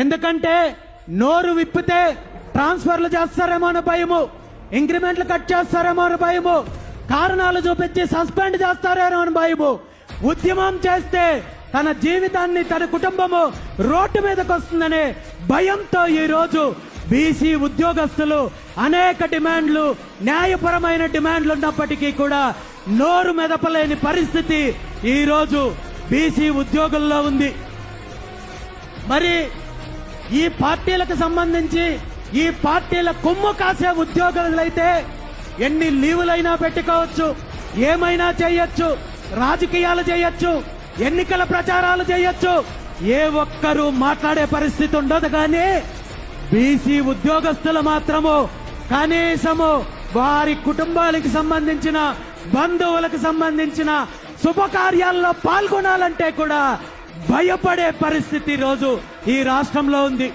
ఎందుకంటే నోరు విప్పితే ట్రాన్స్ఫర్లు చేస్తారేమో అని భయము, ఇంక్రిమెంట్లు కట్ చేస్తారేమో అని భయము, కారణాలు చూపించి సస్పెండ్ చేస్తారేమో అని భయము. ఉద్యమం చేస్తే తన జీవితాన్ని, తన కుటుంబము రోడ్డు మీదకి వస్తుందనే భయంతో ఈ రోజు బీసీ ఉద్యోగస్తులు అనేక డిమాండ్లు, న్యాయపరమైన డిమాండ్లు ఉన్నప్పటికీ కూడా నోరు మెదపలేని పరిస్థితి ఈ రోజు బీసీ ఉద్యోగుల్లో ఉంది. మరి ఈ పార్టీలకు సంబంధించి ఈ పార్టీల కొమ్ము కాసే ఉద్యోగులైతే ఎన్ని లీవులైనా పెట్టుకోవచ్చు, ఏమైనా చేయొచ్చు, రాజకీయాలు చేయొచ్చు, ఎన్నికల ప్రచారాలు చేయొచ్చు, ఏ ఒక్కరూ మాట్లాడే పరిస్థితి ఉండదు. కానీ బీసీ ఉద్యోగస్తులు మాత్రము కనీసము వారి కుటుంబాలకు సంబంధించిన, బంధువులకు సంబంధించిన శుభకార్యాల్లో పాల్గొనాలంటే కూడా భయపడే పరిస్థితి రోజు ఈ రాష్ట్రంలో ఉంది.